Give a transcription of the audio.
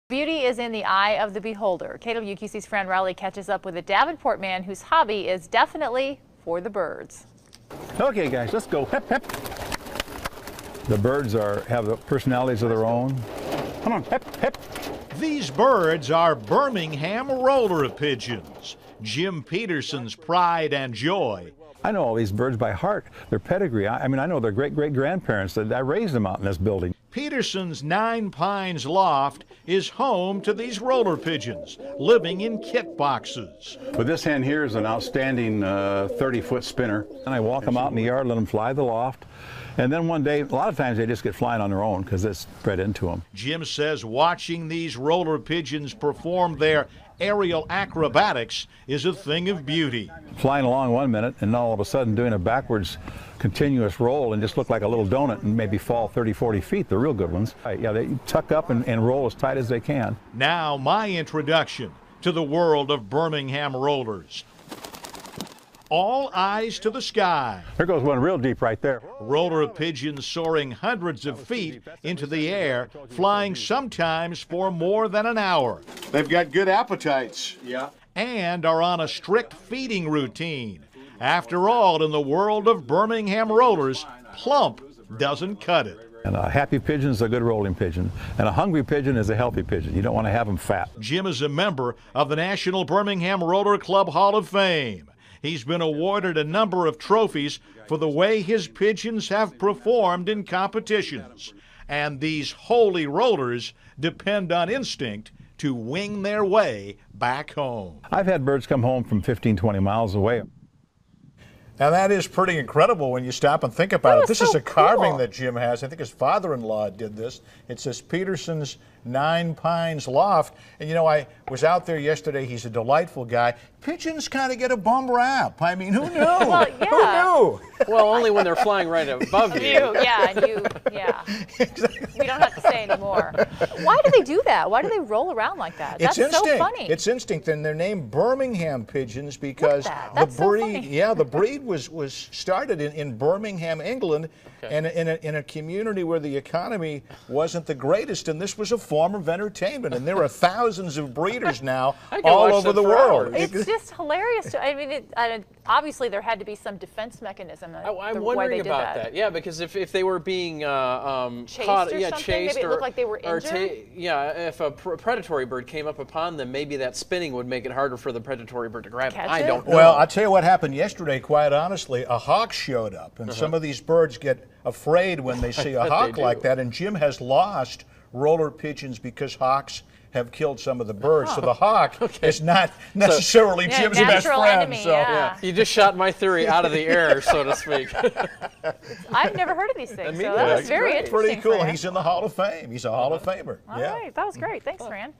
Beauty is in the eye of the beholder. KWQC's Fran catches up with a Davenport man whose hobby is definitely for the birds. Okay, guys, let's go. Hep, hep. The birds have the personalities of their own. Come on, hep, hep. These birds are Birmingham roller pigeons, Jim Petersen's pride and joy. I know all these birds by heart, their pedigree. I mean, I know their great-great-grandparents. I raised them out in this building. Petersen's Nine Pines loft is home to these roller pigeons, living in kit boxes. But this hen here is an outstanding 30-foot spinner. And I walk them out in the yard, let them fly the loft. And then one day, a lot of times they just get flying on their own because it's bred into them. Jim says watching these roller pigeons perform their aerial acrobatics is a thing of beauty. Flying along 1 minute and all of a sudden doing a backwards continuous roll and just look like a little donut and maybe fall 30, 40 feet, the real good ones. Yeah, they tuck up and roll as tight as they can. Now my introduction to the world of Birmingham rollers. All eyes to the sky. There goes one real deep right there. Roller pigeons soaring hundreds of feet into the air, flying sometimes for more than an hour. They've got good appetites. Yeah. And are on a strict feeding routine. After all, in the world of Birmingham rollers, plump doesn't cut it. And a happy pigeon is a good rolling pigeon. And a hungry pigeon is a healthy pigeon. You don't want to have them fat. Jim is a member of the National Birmingham Roller Club Hall of Fame. He's been awarded a number of trophies for the way his pigeons have performed in competitions. And these holy rollers depend on instinct to wing their way back home. I've had birds come home from 15, 20 miles away. Now that is pretty incredible when you stop and think about it. This is a carving that Jim has. I think his father-in-law did this. It says Petersen's Nine Pines Loft. And you know, I was out there yesterday. He's a delightful guy. Pigeons kind of get a bum rap. I mean, who knew? Well, yeah. Who knew? Well, only when they're flying right above you. Yeah. Exactly. We don't have to say anymore. Why do they do that? Why do they roll around like that? That's instinct. So funny. It's instinct, and they're named Birmingham pigeons because the breed. Yeah, the breed was started in Birmingham, England, and in a community where the economy wasn't the greatest, and this was a form of entertainment. And there are thousands of breeders now all over the world. It's just hilarious. I mean, obviously there had to be some defense mechanism. I'm wondering about that. Yeah, because if they were being chased caught, or something, chased maybe it looked like they were injured. If a predatory bird came up upon them, maybe that spinning would make it harder for the predatory bird to grab it. I don't know. Well, I'll tell you what happened yesterday, quite honestly. A hawk showed up, and some of these birds get afraid when they see a hawk like that, and Jim has lost roller pigeons because hawks have killed some of the birds. So the hawk is not necessarily Jim's best friend. Enemy, yeah. You just shot my theory out of the air, so to speak. I've never heard of these things, so that was very interesting. Pretty cool. He's in the Hall of Fame. He's a Hall of Famer. All right, that was great. Thanks, Fran.